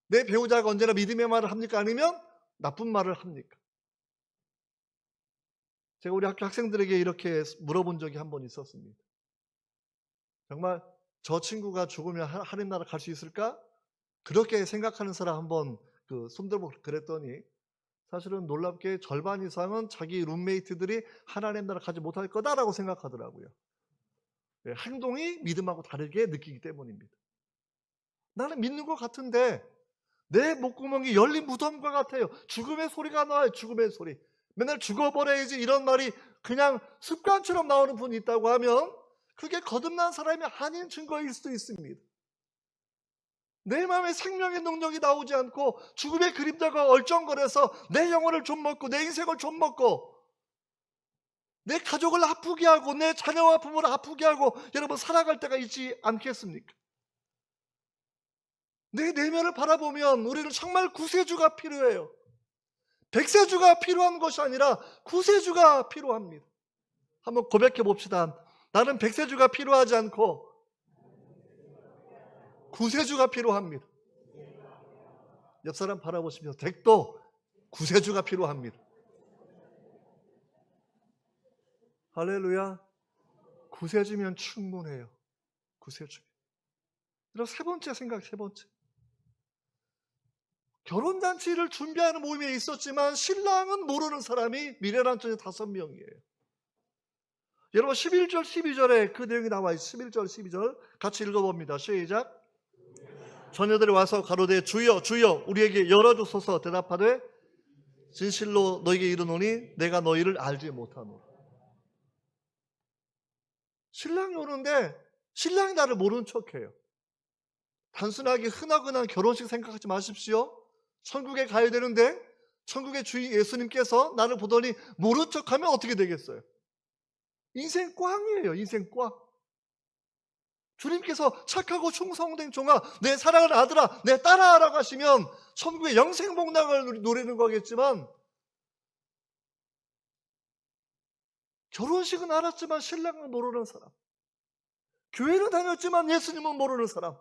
내 배우자가 언제나 믿음의 말을 합니까? 아니면 나쁜 말을 합니까? 제가 우리 학교 학생들에게 이렇게 물어본 적이 한 번 있었습니다. 정말 저 친구가 죽으면 하나님 나라 갈 수 있을까? 그렇게 생각하는 사람 한번 손들고 그랬더니 사실은 놀랍게 절반 이상은 자기 룸메이트들이 하나님 나라 가지 못할 거다라고 생각하더라고요. 예, 행동이 믿음하고 다르게 느끼기 때문입니다. 나는 믿는 것 같은데 내 목구멍이 열린 무덤과 같아요. 죽음의 소리가 나와요. 죽음의 소리. 맨날 죽어버려야지 이런 말이 그냥 습관처럼 나오는 분이 있다고 하면 그게 거듭난 사람이 아닌 증거일 수도 있습니다. 내 마음에 생명의 능력이 나오지 않고 죽음의 그림자가 얼쩡거려서 내 영혼을 좀 먹고 내 인생을 좀 먹고 내 가족을 아프게 하고 내 자녀와 부모를 아프게 하고 여러분 살아갈 때가 있지 않겠습니까? 내 내면을 바라보면 우리는 정말 구세주가 필요해요. 백세주가 필요한 것이 아니라 구세주가 필요합니다. 한번 고백해 봅시다. 나는 백세주가 필요하지 않고 구세주가 필요합니다. 옆 사람 바라보시면서 댁도 구세주가 필요합니다. 할렐루야. 구세주면 충분해요. 구세주. 그리고 세 번째 생각, 세 번째. 결혼잔치를 준비하는 모임에 있었지만 신랑은 모르는 사람이 미래란전에 5명이에요. 여러분 11절 12절에 그 내용이 나와 있어요. 11절 12절 같이 읽어봅니다. 시작. 처녀들이 와서 가로되 주여 주여 우리에게 열어주소서 대답하되 진실로 너에게 이르노니 내가 너희를 알지 못하노라. 신랑이 오는데 신랑이 나를 모르는 척해요. 단순하게 흔하거나 결혼식 생각하지 마십시오. 천국에 가야 되는데 천국의 주 예수님께서 나를 보더니 모른 척하면 어떻게 되겠어요? 인생 꽝이에요. 인생 꽝. 주님께서 착하고 충성된 종아 내 사랑하는 아들아 내 딸아라고 하시면 천국의 영생복락을 노리는 거겠지만 결혼식은 알았지만 신랑은 모르는 사람, 교회는 다녔지만 예수님은 모르는 사람,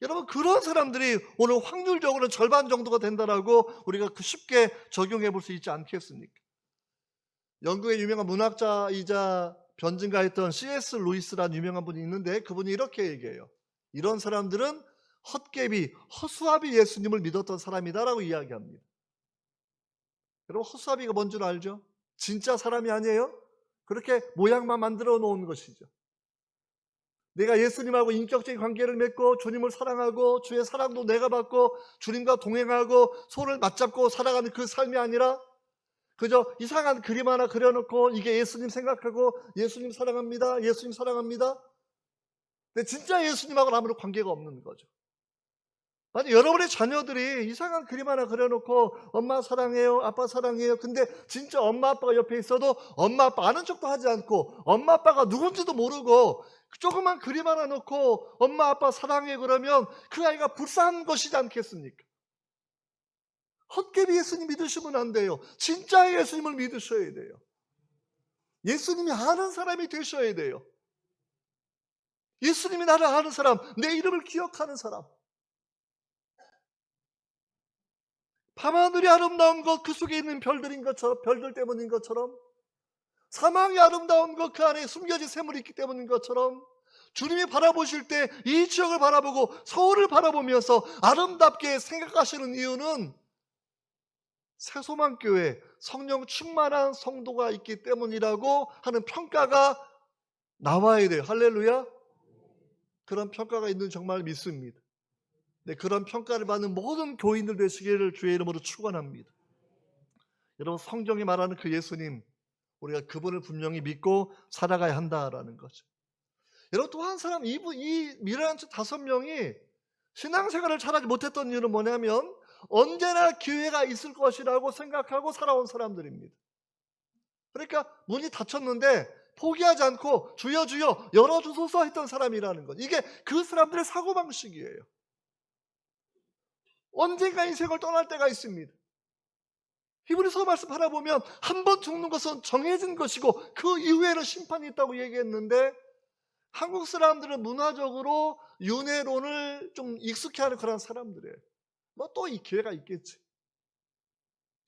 여러분 그런 사람들이 오늘 확률적으로 절반 정도가 된다라고 우리가 쉽게 적용해 볼 수 있지 않겠습니까? 영국의 유명한 문학자이자 변증가했던 C.S. 루이스라는 유명한 분이 있는데 그분이 이렇게 얘기해요. 이런 사람들은 헛개비, 허수아비 예수님을 믿었던 사람이다라고 이야기합니다. 여러분 허수아비가 뭔 줄 알죠? 진짜 사람이 아니에요? 그렇게 모양만 만들어 놓은 것이죠. 내가 예수님하고 인격적인 관계를 맺고 주님을 사랑하고 주의 사랑도 내가 받고 주님과 동행하고 손을 맞잡고 살아가는 그 삶이 아니라 그저 이상한 그림 하나 그려놓고 이게 예수님 생각하고 예수님 사랑합니다. 예수님 사랑합니다. 근데 진짜 예수님하고는 아무런 관계가 없는 거죠. 만약 여러분의 자녀들이 이상한 그림 하나 그려놓고 엄마 사랑해요, 아빠 사랑해요. 근데 진짜 엄마 아빠가 옆에 있어도 엄마 아빠 아는 척도 하지 않고 엄마 아빠가 누군지도 모르고 조그만 그림 하나 놓고 엄마 아빠 사랑해 그러면 그 아이가 불쌍한 것이지 않겠습니까? 헛개비 예수님 믿으시면 안 돼요. 진짜 예수님을 믿으셔야 돼요. 예수님이 아는 사람이 되셔야 돼요. 예수님이 나를 아는 사람, 내 이름을 기억하는 사람. 밤하늘이 아름다운 것 그 속에 있는 별들인 것처럼, 별들 때문인 것처럼, 사망이 아름다운 것 그 안에 숨겨진 샘물이 있기 때문인 것처럼 주님이 바라보실 때 이 지역을 바라보고 서울을 바라보면서 아름답게 생각하시는 이유는 새소망교회 성령 충만한 성도가 있기 때문이라고 하는 평가가 나와야 돼요. 할렐루야. 그런 평가가 있는 정말 믿습니다. 네, 그런 평가를 받는 모든 교인들 되시기를 주의 이름으로 축원합니다. 여러분 성경이 말하는 그 예수님 우리가 그분을 분명히 믿고 살아가야 한다라는 거죠. 여러분 또 한 사람 이 미래란치 5명이 신앙생활을 잘하지 못했던 이유는 뭐냐면 언제나 기회가 있을 것이라고 생각하고 살아온 사람들입니다. 그러니까 문이 닫혔는데 포기하지 않고 주여 주여 열어주소서 했던 사람이라는 것. 이게 그 사람들의 사고방식이에요. 언젠가 인생을 떠날 때가 있습니다. 히브리서 말씀 바라보면 한 번 죽는 것은 정해진 것이고 그 이후에는 심판이 있다고 얘기했는데 한국 사람들은 문화적으로 윤회론을 좀 익숙해하는 그런 사람들이에요. 뭐 또 이 기회가 있겠지.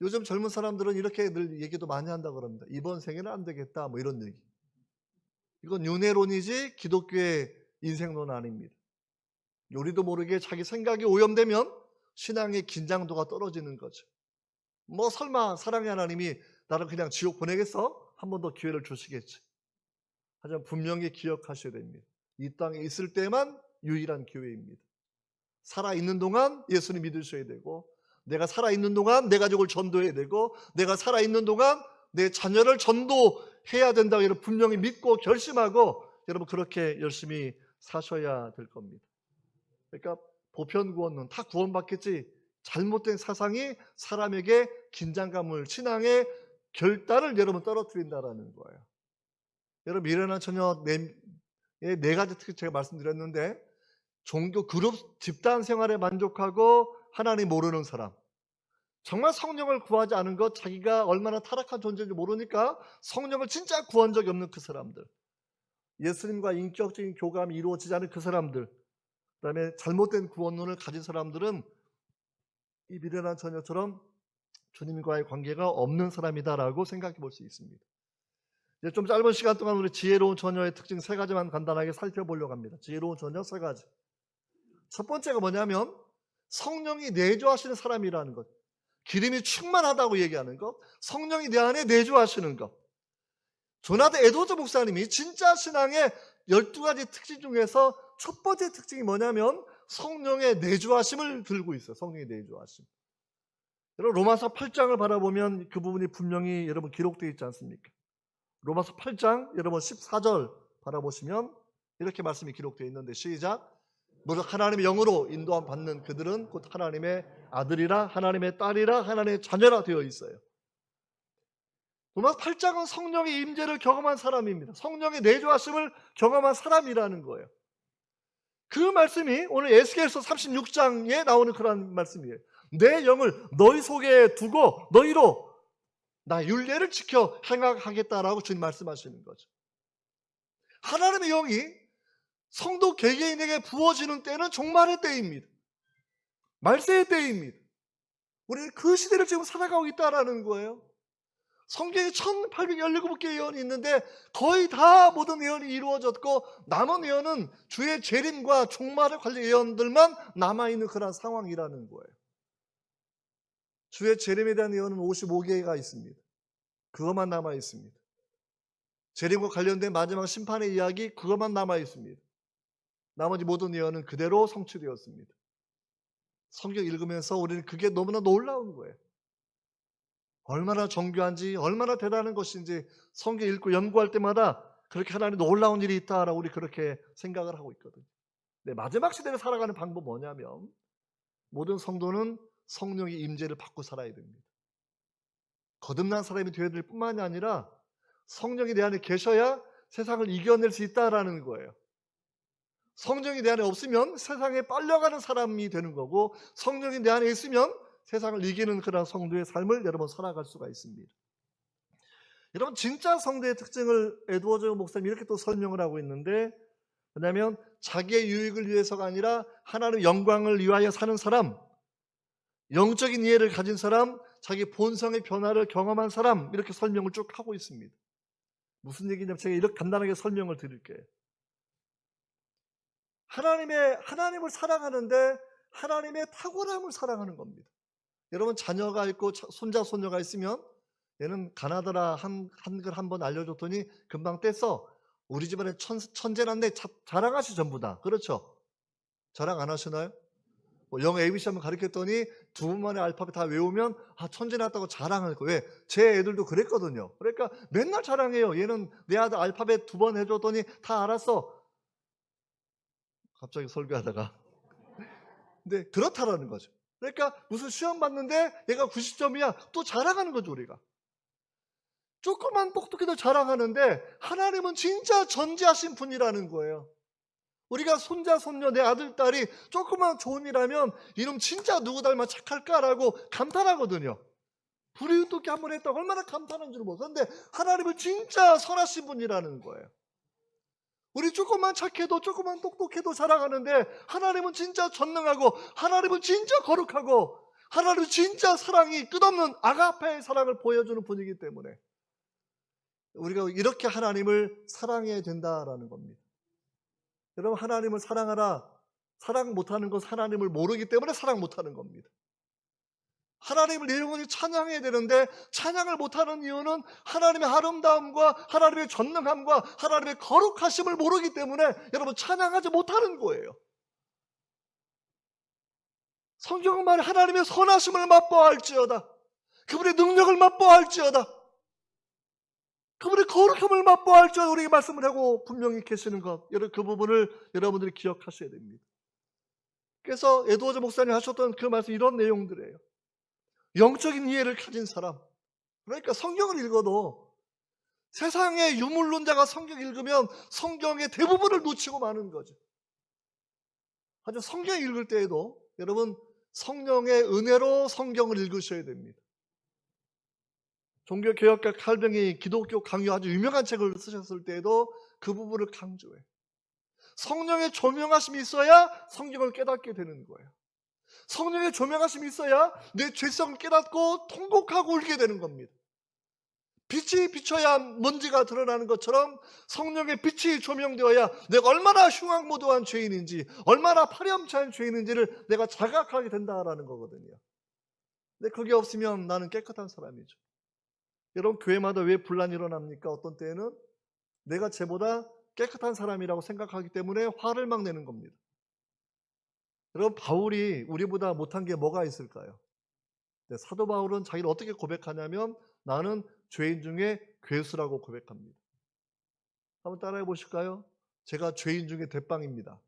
요즘 젊은 사람들은 이렇게 늘 얘기도 많이 한다고 그럽니다. 이번 생에는 안 되겠다, 뭐 이런 얘기. 이건 윤회론이지 기독교의 인생론 아닙니다. 요리도 모르게 자기 생각이 오염되면 신앙의 긴장도가 떨어지는 거죠. 뭐 설마 사랑의 하나님이 나를 그냥 지옥 보내겠어? 한 번 더 기회를 주시겠지. 하지만 분명히 기억하셔야 됩니다. 이 땅에 있을 때만 유일한 기회입니다. 살아있는 동안 예수님 믿으셔야 되고, 내가 살아있는 동안 내 가족을 전도해야 되고, 내가 살아있는 동안 내 자녀를 전도해야 된다고 여러분 분명히 믿고 결심하고 여러분 그렇게 열심히 사셔야 될 겁니다. 그러니까 보편구원론 다 구원받겠지, 잘못된 사상이 사람에게 긴장감을, 신앙의 결단을 여러분 떨어뜨린다라는 거예요. 여러분 미련한 처녀 네 가지 특징 제가 말씀드렸는데, 종교 그룹 집단 생활에 만족하고 하나님 모르는 사람, 정말 성령을 구하지 않은 것, 자기가 얼마나 타락한 존재인지 모르니까 성령을 진짜 구한 적이 없는 그 사람들, 예수님과 인격적인 교감이 이루어지지 않은 그 사람들, 그 다음에 잘못된 구원론을 가진 사람들은 이 미련한 처녀처럼 주님과의 관계가 없는 사람이다라고 생각해 볼 수 있습니다. 이제 좀 짧은 시간 동안 우리 지혜로운 처녀의 특징 3가지만 간단하게 살펴보려고 합니다. 지혜로운 처녀 3가지. 첫 번째가 뭐냐면 성령이 내주하시는 사람이라는 것. 기름이 충만하다고 얘기하는 것. 성령이 내 안에 내주하시는 것. 조나단 에드워드 목사님이 진짜 신앙의 12가지 특징 중에서 첫 번째 특징이 뭐냐면 성령의 내주하심을 들고 있어요. 성령의 내주하심. 여러분 로마서 8장을 바라보면 그 부분이 분명히 여러분 기록되어 있지 않습니까? 로마서 8장 여러분 14절 바라보시면 이렇게 말씀이 기록되어 있는데, 시작. 무릇 하나님의 영으로 인도함 받는 그들은 곧 하나님의 아들이라, 하나님의 딸이라, 하나님의 자녀라 되어 있어요. 로마서 8장은 성령의 임재를 경험한 사람입니다. 성령의 내주하심을 경험한 사람이라는 거예요. 그 말씀이 오늘 에스겔서 36장에 나오는 그런 말씀이에요. 내 영을 너희 속에 두고 너희로 나 율례를 지켜 행하겠다라고 주님 말씀하시는 거죠. 하나님의 영이 성도 개개인에게 부어지는 때는 종말의 때입니다. 말세의 때입니다. 우리는 그 시대를 지금 살아가고 있다는 거예요. 성경에 1817개의 예언이 있는데 거의 다 모든 예언이 이루어졌고, 남은 예언은 주의 재림과 종말에 관련 예언들만 남아있는 그런 상황이라는 거예요. 주의 재림에 대한 예언은 55개가 있습니다. 그것만 남아 있습니다. 재림과 관련된 마지막 심판의 이야기, 그것만 남아 있습니다. 나머지 모든 예언은 그대로 성취되었습니다. 성경 읽으면서 우리는 그게 너무나 놀라운 거예요. 얼마나 정교한지, 얼마나 대단한 것인지 성경 읽고 연구할 때마다 그렇게 하나님 놀라운 일이 있다라고 우리 그렇게 생각을 하고 있거든요. 네, 마지막 시대를 살아가는 방법 뭐냐면 모든 성도는 성령의 임재를 받고 살아야 됩니다. 거듭난 사람이 되어야 될 뿐만이 아니라 성령이 내 안에 계셔야 세상을 이겨낼 수 있다라는 거예요. 성령이 내 안에 없으면 세상에 빨려가는 사람이 되는 거고, 성령이 내 안에 있으면 세상을 이기는 그런 성도의 삶을 여러분 살아갈 수가 있습니다. 여러분 진짜 성도의 특징을 에드워드 목사님이 이렇게 또 설명을 하고 있는데, 왜냐하면 자기의 유익을 위해서가 아니라 하나님의 영광을 위하여 사는 사람, 영적인 이해를 가진 사람, 자기 본성의 변화를 경험한 사람, 이렇게 설명을 쭉 하고 있습니다. 무슨 얘기냐면 제가 이렇게 간단하게 설명을 드릴게요. 하나님을 사랑하는데 하나님의 탁월함을 사랑하는 겁니다. 여러분 자녀가 있고 손자 손녀가 있으면 얘는 가나다라 한글 한번 알려줬더니 금방 뗐어. 우리 집안에 천재란데 자랑하시 전부 다. 그렇죠? 자랑 안 하시나요? 영어 ABC 한번 가르쳤더니 2분 만에 알파벳 다 외우면 천재 났다고 자랑할 거예요. 왜? 제 애들도 그랬거든요. 그러니까 맨날 자랑해요. 얘는 내 아들 알파벳 2번 해줬더니 다 알았어. 갑자기 설교하다가 근데 그렇다라는 거죠. 그러니까 무슨 시험 봤는데 얘가 90점이야 또 자랑하는 거죠. 우리가 조금만 똑똑해도 자랑하는데 하나님은 진짜 전지하신 분이라는 거예요. 우리가 손자 손녀 내 아들 딸이 조금만 좋은 일하면 이놈 진짜 누구 닮아 착할까라고 감탄하거든요. 불이웃돕게 한번 했다고 얼마나 감탄한 줄 모르겠어요. 그런데 하나님은 진짜 선하신 분이라는 거예요. 우리 조금만 착해도 조금만 똑똑해도 자랑하는데 하나님은 진짜 전능하고 하나님은 진짜 거룩하고 하나님의 진짜 사랑이 끝없는 아가페의 사랑을 보여주는 분이기 때문에 우리가 이렇게 하나님을 사랑해야 된다라는 겁니다. 여러분, 하나님을 사랑하라. 사랑 못하는 건 하나님을 모르기 때문에 사랑 못하는 겁니다. 하나님을 영원히 찬양해야 되는데 찬양을 못하는 이유는 하나님의 아름다움과 하나님의 전능함과 하나님의 거룩하심을 모르기 때문에 여러분 찬양하지 못하는 거예요. 성경은 말해 하나님의 선하심을 맛보아할지어다. 그분의 능력을 맛보아할지어다. 그분의 거룩함을 맛보아할지어다. 우리에게 말씀을 하고 분명히 계시는 것, 그 부분을 여러분들이 기억하셔야 됩니다. 그래서 에드워즈 목사님이 하셨던 그 말씀 이런 내용들이에요. 영적인 이해를 가진 사람, 그러니까 성경을 읽어도 세상의 유물론자가 성경 읽으면 성경의 대부분을 놓치고 마는 거죠. 하지만 성경 읽을 때에도 여러분 성령의 은혜로 성경을 읽으셔야 됩니다. 종교개혁가 칼뱅이 기독교 강요 아주 유명한 책을 쓰셨을 때에도 그 부분을 강조해요. 성령의 조명하심이 있어야 성경을 깨닫게 되는 거예요. 성령의 조명하심이 있어야 내 죄성을 깨닫고 통곡하고 울게 되는 겁니다. 빛이 비춰야 먼지가 드러나는 것처럼 성령의 빛이 조명되어야 내가 얼마나 흉악무도한 죄인인지, 얼마나 파렴치한 죄인인지를 내가 자각하게 된다라는 거거든요. 근데 그게 없으면 나는 깨끗한 사람이죠. 여러분, 교회마다 왜 분란이 일어납니까? 어떤 때에는 내가 쟤보다 깨끗한 사람이라고 생각하기 때문에 화를 막 내는 겁니다. 여러분, 바울이 우리보다 못한 게 뭐가 있을까요? 사도 바울은 자기를 어떻게 고백하냐면 나는 죄인 중에 괴수라고 고백합니다. 한번 따라해 보실까요? 제가 죄인 중에 대빵입니다.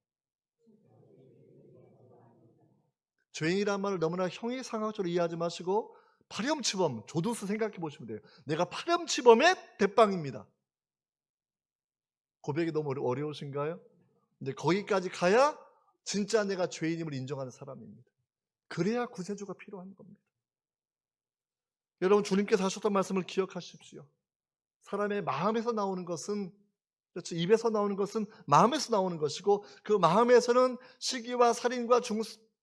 죄인이란 말을 너무나 형이상학적으로 이해하지 마시고 파렴치범, 조두수 생각해 보시면 돼요. 내가 파렴치범의 대빵입니다. 고백이 너무 어려우신가요? 근데 거기까지 가야 진짜 내가 죄인임을 인정하는 사람입니다. 그래야 구세주가 필요한 겁니다. 여러분, 주님께서 하셨던 말씀을 기억하십시오. 사람의 마음에서 나오는 것은, 그렇죠, 입에서 나오는 것은 마음에서 나오는 것이고 그 마음에서는 시기와 살인과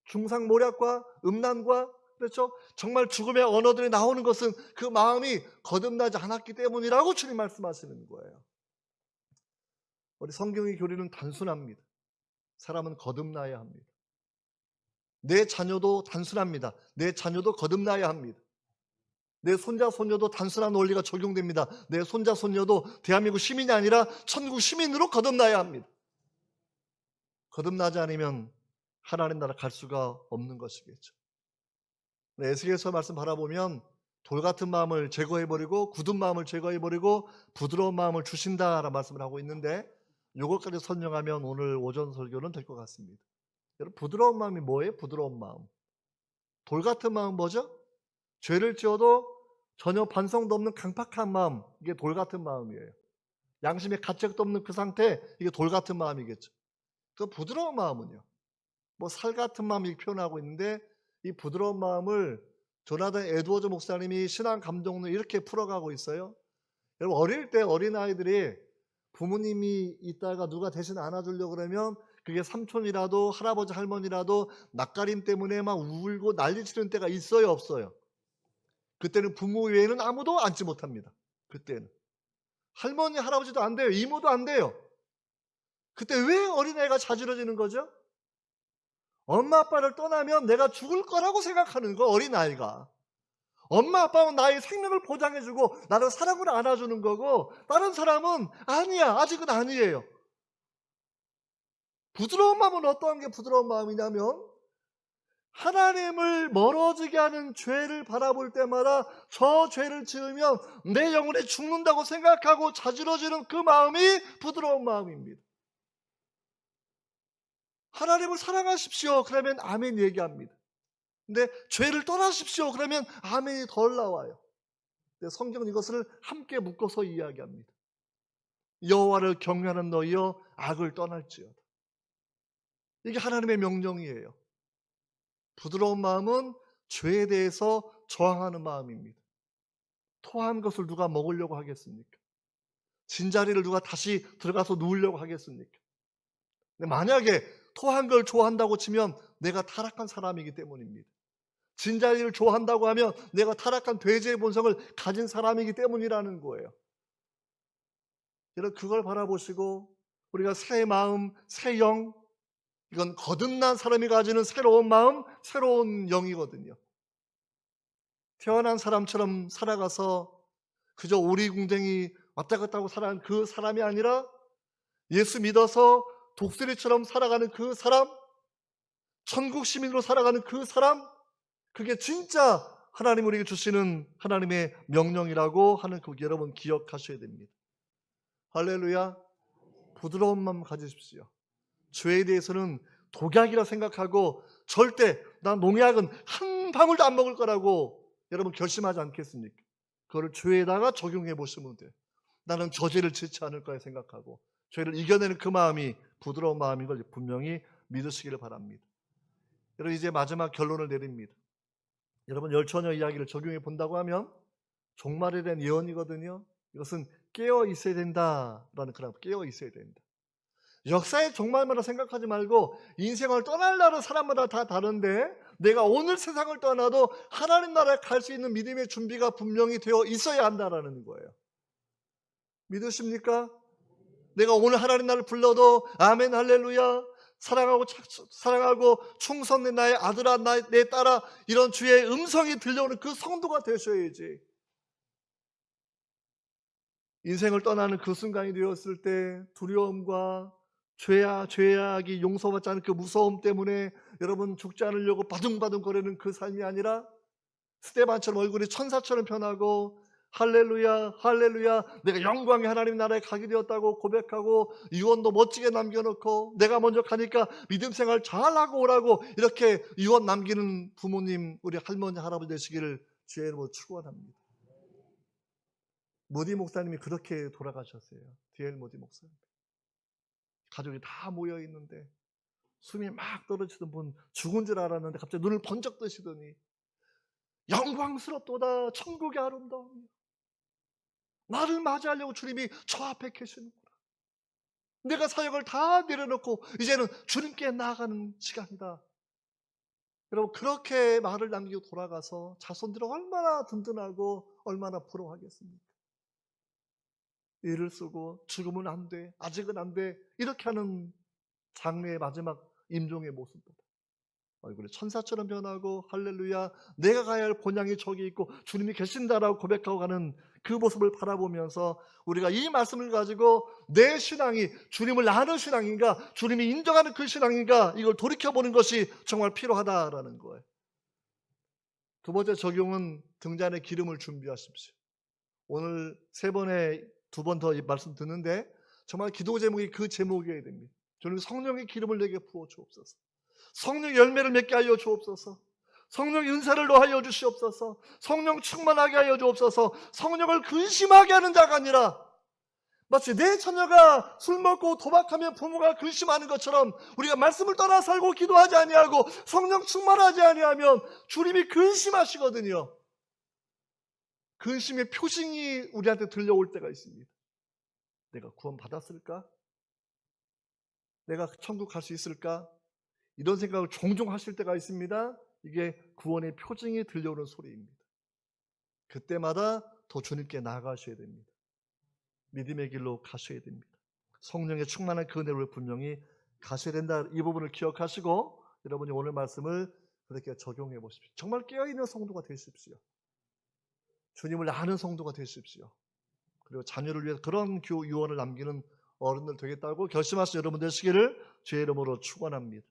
중상모략과 음란과, 그렇죠, 정말 죽음의 언어들이 나오는 것은 그 마음이 거듭나지 않았기 때문이라고 주님 말씀하시는 거예요. 우리 성경의 교리는 단순합니다. 사람은 거듭나야 합니다. 내 자녀도 단순합니다. 내 자녀도 거듭나야 합니다. 내 손자 손녀도 단순한 원리가 적용됩니다. 내 손자 손녀도 대한민국 시민이 아니라 천국 시민으로 거듭나야 합니다. 거듭나지 않으면 하나님 나라 갈 수가 없는 것이겠죠. 에스겔서 말씀 바라보면 돌 같은 마음을 제거해버리고 굳은 마음을 제거해버리고 부드러운 마음을 주신다라는 말씀을 하고 있는데, 이것까지 설명하면 오늘 오전 설교는 될 것 같습니다. 여러분, 부드러운 마음이 뭐예요? 부드러운 마음. 돌 같은 마음 뭐죠? 죄를 지어도 전혀 반성도 없는 강팍한 마음, 이게 돌 같은 마음이에요. 양심에 가책도 없는 그 상태, 이게 돌 같은 마음이겠죠. 그 부드러운 마음은요, 뭐 살 같은 마음 이렇게 표현하고 있는데, 이 부드러운 마음을 조나단 에드워즈 목사님이 신앙 감동을 이렇게 풀어가고 있어요. 여러분, 어릴 때 어린아이들이 부모님이 있다가 누가 대신 안아주려고 그러면 그게 삼촌이라도 할아버지 할머니라도 낯가림 때문에 막 울고 난리치는 때가 있어요, 없어요? 그때는 부모 외에는 아무도 안지 못합니다. 그때는 할머니 할아버지도 안 돼요. 이모도 안 돼요. 그때 왜 어린애가 자지러지는 거죠? 엄마 아빠를 떠나면 내가 죽을 거라고 생각하는 거, 어린아이가. 엄마 아빠는 나의 생명을 보장해주고 나를 사랑을 안아주는 거고, 다른 사람은 아니야, 아직은 아니에요. 부드러운 마음은 어떠한 게 부드러운 마음이냐면, 하나님을 멀어지게 하는 죄를 바라볼 때마다 저 죄를 지으면 내 영혼이 죽는다고 생각하고 자지러지는 그 마음이 부드러운 마음입니다. 하나님을 사랑하십시오, 그러면 아멘 얘기합니다. 근데 죄를 떠나십시오, 그러면 아멘이 덜 나와요. 근데 성경은 이것을 함께 묶어서 이야기합니다. 여호와를 경외하는 너희여 악을 떠날지어다. 이게 하나님의 명령이에요. 부드러운 마음은 죄에 대해서 저항하는 마음입니다. 토한 것을 누가 먹으려고 하겠습니까? 진자리를 누가 다시 들어가서 누우려고 하겠습니까? 근데 만약에 토한 걸 좋아한다고 치면 내가 타락한 사람이기 때문입니다. 진자리를 좋아한다고 하면 내가 타락한 돼지의 본성을 가진 사람이기 때문이라는 거예요. 여러분 그걸 바라보시고 우리가 새 마음, 새 영, 이건 거듭난 사람이 가지는 새로운 마음, 새로운 영이거든요. 태어난 사람처럼 살아가서 그저 오리궁뎅이 왔다 갔다 하고 살아가는 그 사람이 아니라 예수 믿어서 독수리처럼 살아가는 그 사람, 천국 시민으로 살아가는 그 사람, 그게 진짜 하나님 우리에게 주시는 하나님의 명령이라고 하는 그 여러분 기억하셔야 됩니다. 할렐루야. 부드러운 마음 가지십시오. 죄에 대해서는 독약이라 생각하고 절대 난 농약은 한 방울도 안 먹을 거라고 여러분 결심하지 않겠습니까? 그거를 죄에다가 적용해 보시면 돼요. 나는 저 죄를 짓지 않을 거야 생각하고 죄를 이겨내는 그 마음이 부드러운 마음인 걸 분명히 믿으시기를 바랍니다. 여러분 이제 마지막 결론을 내립니다. 여러분 열처녀 이야기를 적용해 본다고 하면 종말에 대한 예언이거든요. 이것은 깨어 있어야 된다라는 그런 깨어 있어야 된다. 역사의 종말마다 생각하지 말고 인생을 떠날 날은 사람마다 다 다른데 내가 오늘 세상을 떠나도 하나님 나라에 갈 수 있는 믿음의 준비가 분명히 되어 있어야 한다라는 거예요. 믿으십니까? 내가 오늘 하나님 나를 불러도 아멘 할렐루야 사랑하고 충성된 나의 아들아 내 딸아 이런 주의 음성이 들려오는 그 성도가 되셔야지. 인생을 떠나는 그 순간이 되었을 때 두려움과 죄악이 용서받지 않은 그 무서움 때문에 여러분 죽지 않으려고 바둥바둥 거리는 그 삶이 아니라 스데반처럼 얼굴이 천사처럼 변하고 할렐루야 할렐루야 내가 영광의 하나님 나라에 가게 되었다고 고백하고 유언도 멋지게 남겨놓고 내가 먼저 가니까 믿음 생활 잘하고 오라고 이렇게 유언 남기는 부모님 우리 할머니 할아버지 되시기를 주의 이름으로 축원합니다. 모디 목사님이 그렇게 돌아가셨어요. D.L. 모디 목사님. 가족이 다 모여 있는데 숨이 막 떨어지던 분 죽은 줄 알았는데 갑자기 눈을 번쩍 뜨시더니 영광스럽도다 천국의 아름다움이 나를 맞이하려고 주님이 저 앞에 계시는구나. 내가 사역을 다 내려놓고 이제는 주님께 나아가는 시간이다. 여러분 그렇게 말을 남기고 돌아가서 자손들은 얼마나 든든하고 얼마나 부러워하겠습니까? 일을 쓰고 죽으면 안 돼, 아직은 안 돼 이렇게 하는 장래의 마지막 임종의 모습보다 얼굴이 천사처럼 변하고 할렐루야 내가 가야 할 본향이 저기 있고 주님이 계신다라고 고백하고 가는 그 모습을 바라보면서 우리가 이 말씀을 가지고 내 신앙이 주님을 아는 신앙인가 주님이 인정하는 그 신앙인가 이걸 돌이켜보는 것이 정말 필요하다라는 거예요. 두 번째 적용은 등잔에 기름을 준비하십시오. 오늘 세 번에 두 번 더 말씀 듣는데 정말 기도 제목이 그 제목이어야 됩니다. 주님 성령의 기름을 내게 부어 주옵소서. 성령 열매를 맺게 하여 주옵소서. 성령 은사를 더하여 주시옵소서. 성령 충만하게 하여 주옵소서. 성령을 근심하게 하는 자가 아니라 마치 내 자녀가 술 먹고 도박하면 부모가 근심하는 것처럼 우리가 말씀을 떠나 살고 기도하지 아니하고 성령 충만하지 아니하면 주님이 근심하시거든요. 근심의 표징이 우리한테 들려올 때가 있습니다. 내가 구원 받았을까? 내가 천국 갈 수 있을까? 이런 생각을 종종 하실 때가 있습니다. 이게 구원의 표징이 들려오는 소리입니다. 그때마다 더 주님께 나아가셔야 됩니다. 믿음의 길로 가셔야 됩니다. 성령의 충만한 그 은혜를 분명히 가셔야 된다. 이 부분을 기억하시고 여러분이 오늘 말씀을 그렇게 적용해 보십시오. 정말 깨어있는 성도가 되십시오. 주님을 아는 성도가 되십시오. 그리고 자녀를 위해서 그런 유언을 남기는 어른들 되겠다고 결심하신 여러분 되시기를 주의 이름으로 축원합니다.